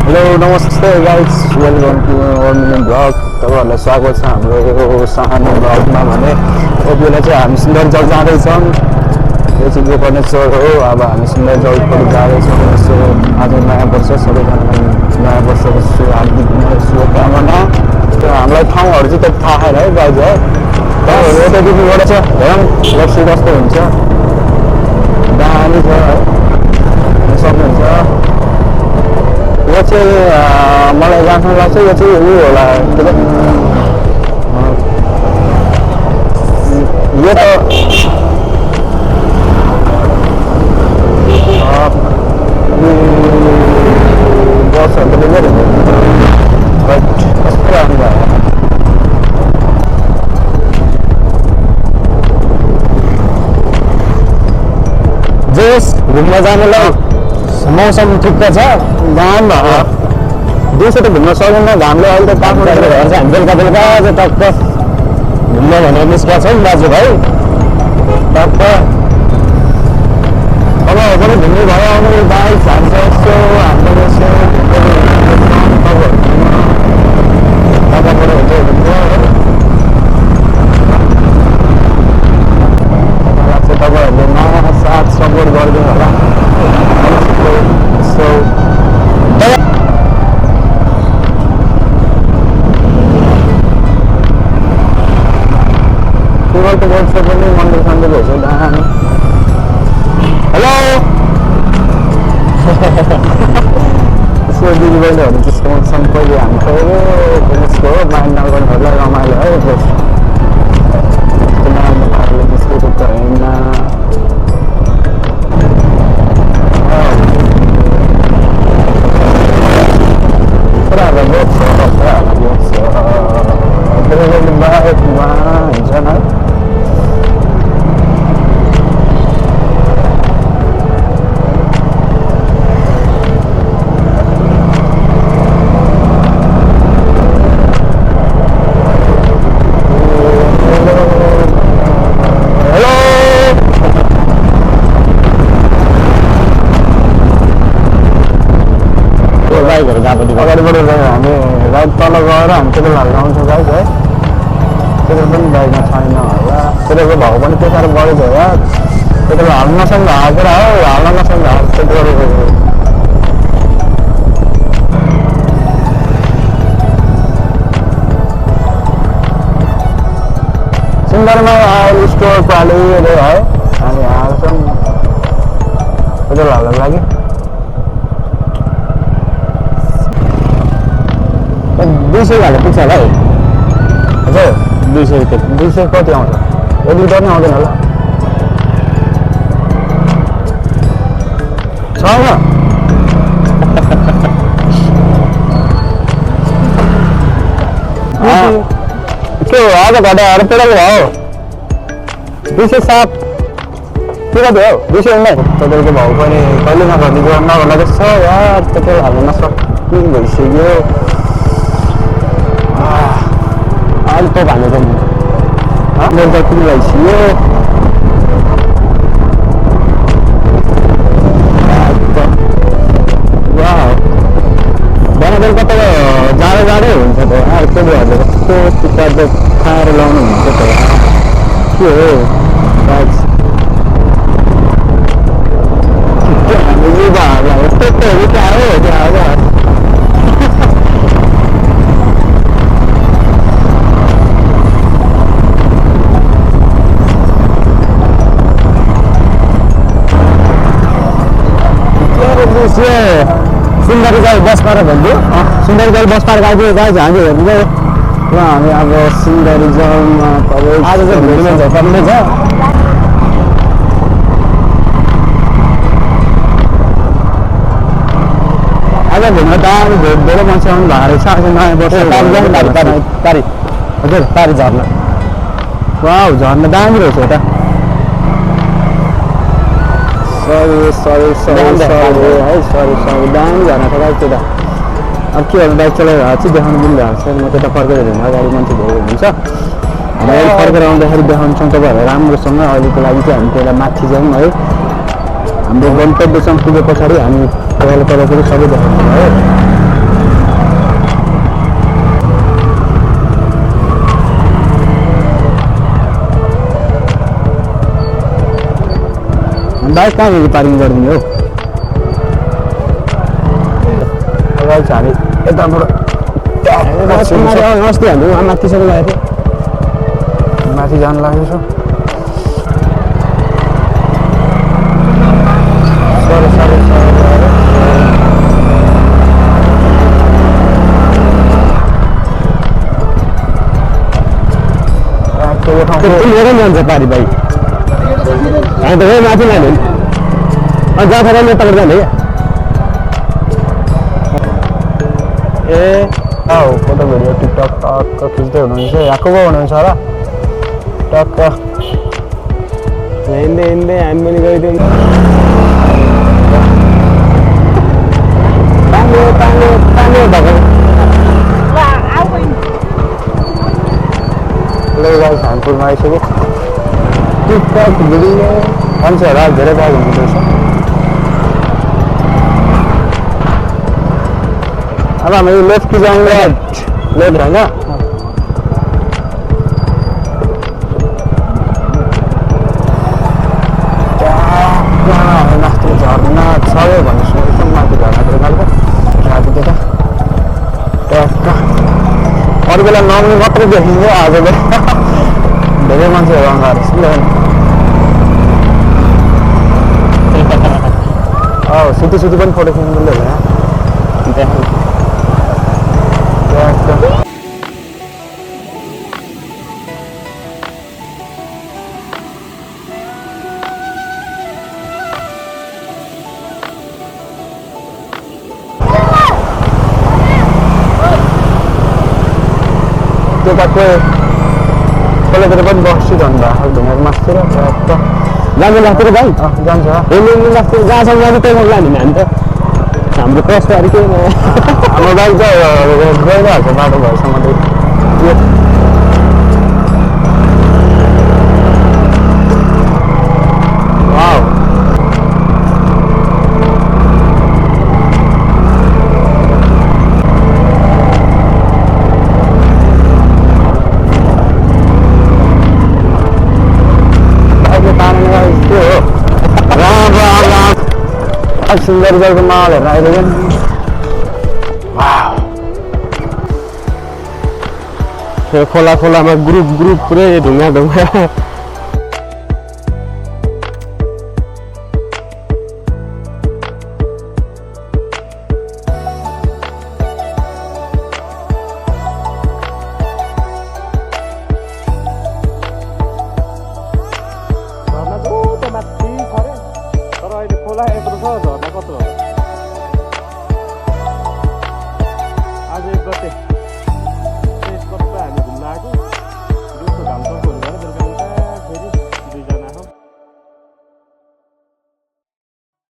Hello नमस्ते guys, welcome to million blog. तपाईँहरूलाई स्वागत छ हाम्रो यो सानो ब्लगमा। भने यति बेला चाहिँ हामी सुन्दरजल जाँदैछौँ। यो चाहिँ गोकर्णेश्वर हो। अब हामी सुन्दरजलपट्टि जाँदैछौँ। यसो आज नयाँ वर्ष, सबैजनालाई नयाँ वर्षको हार्दिक शुभकामना। हामीलाई ठाउँहरू चाहिँ त्यति थाहा छैन है गाइज है। तपाईँहरू यता दिदीबाट छ हेरौँ लप्सी कस्तो हुन्छ, दामी छ है, सक्नुहुन्छ। यो चाहिँ मलाई जहाँसम्म लाग्छ यो चाहिँ उयो होला के अरे यो त बसहरू त लिँदै कस्तो राम्रो भयो। जेस घुम्न जानुलाई मौसम ठिक्क छ, घाम दिउँसो त घुम्न सकिन्न, घामले अहिले त काठमाडौँ घर चाहिँ हामी बेलुका बेलुका चाहिँ टक्क घुम्न भनेर निस्केका छौँ दाजुभाइ। टक्क तपाईँहरू पनि घुम्नु भयो आउनु बाइक हान्छ यसो हाम्रो यसो तपाईँबाट हुन्छ घुम्नु तपाईँहरूले नयाँ साथ सपोर्ट गरिदिनु होला। तिमीहरूको बोर्ड पनि मन्दिर सन्दिर हेर्छ दामी। हेलो यसो दिदीबहिनीहरू त्यसको सम्पर्क हामी त्यसको माइन्ड नगर्नेहरूलाई रमाइलो है। निस्केको त होइन। बाइकमा हुन्छ न अगाडिबाट हामी राइट तल गएर हामी त्यति हल्लाउँछौँ गाइस है। त्यति पनि बाइकमा छैन होला, त्यतिको भएको पनि त्यो साह्रो बढेको होला। त्यति बेला हाल्न नसक्दा हालेर हो, हाल्न नसक्दा त्यति गरेको। सुन्दरमा आयल स्टोर पाले है हामी हाल्छौँ त्यति हाल्नको लागि। 200 हालेर पुग्छ होला है हजुर। 200 रुपियाँ 200 कति आउँछ? 1 लिटर नै आउँदैन होला। छैन के हो आज घटाएर पेडल भयो 207 के कति हो 209। पेट्रोलको भाउ पनि कहिले नघटिदियो नभन्दा जस्तो छ यार। पेट्रोल हाल्न नसक्ने भइसक्यो। अहिले त हाल्नु त मेरो त किन भइसक्यो। बनाबेलुका त जाडो जाडै हुन्छ त यार। केटीहरूले कस्तो टिकट खाएर लाउनु हुन्छ त यार। के हो हामी युवाहरूलाई यस्तोहरू त आयो त्यहाँ सुन्दरीजल बस पार्क भन्छु। सुन्दरीजल बस पार्क आइपुग्यो गाइस। हामी हेर्नु हामी अब सुन्दरीजलमा आज चाहिँ भिडियोमा झर्ने छ। आज घुम्न दामी धेरै मान्छे आउनु भएको रहेछ। आज नयाँ वर्ष पारी हजुर पारी झर्ना। वाउ झर्ना दामी रहेछ यता। सरी है सरी दामी झर्ना छ गाइस त्यता। अब के भन्नु बाइक चलाएर चाहिँ देखाउनु मिलिरहेको छ। म त्यता फर्केर हिँड्नु अगाडि मान्छे धेरै हुन्छ। हामी अहिले फर्केर आउँदाखेरि देखाउँछौँ तपाईँहरूलाई राम्रोसँग। अहिलेको लागि चाहिँ हामी त्यता माथि जाउँ है। हाम्रो गन्तव्यसम्म पुगे पछाडि हामी तपाईँलाई सबै देखाउँछौँ है। बाइक कहाँ पार्किङ गरिदिने हो गाइस हामी यताबाट अस्ति हामी वहाँ माथिसम्म गएको थियो माथि जानु लागेको छ मेरो जान्छ पारी बाइक हामी त वहीँ माथि लाने अनि जहाँ छ यताबाट जाने क्या ए फोटो भिडियो टिकटक टक्क खिच्दै हुनुहुन्छ यहाँको पो हुनुहुन्छ होला टक्क हिँड्दै हिँड्दै हामी पनि गइदिउँ पानी भएको गाइस हामी पुलमा आइसक्यो टिकटक भिडियो मान्छेहरू धेरै भाग हुँदैछ अब हामी लेफ्ट कि जाने लेफ्ट होइन माथि झर्ना छ भन्ने सुनेको माथि झर्नातिर गएको रातितिर टक्क अरू बेला नआउने मात्रै देखिन्छ आज धेरै मान्छेहरू आउँदा सुती सुती पनि फोटो खिच्नु मिल्दैन त्यताको पहिलातिर पनि बस्छु झन्डा ढुङ्गाको मासतिर जानु लाग्थ्यो भाइ जान्छ हिँड्नु लाग्थ्यो जहाँसम्म जानु त्यही लाने हामी त हाम्रो प्रश्नहरू केही हाम्रो बाइक चाहिँ गइरहेको छ बाटो भएसम्म चाहिँ सुन्दर जलको माहौल हेर्न आइरहेको खोला खोलामा ग्रुप पुरै ढुङ्गा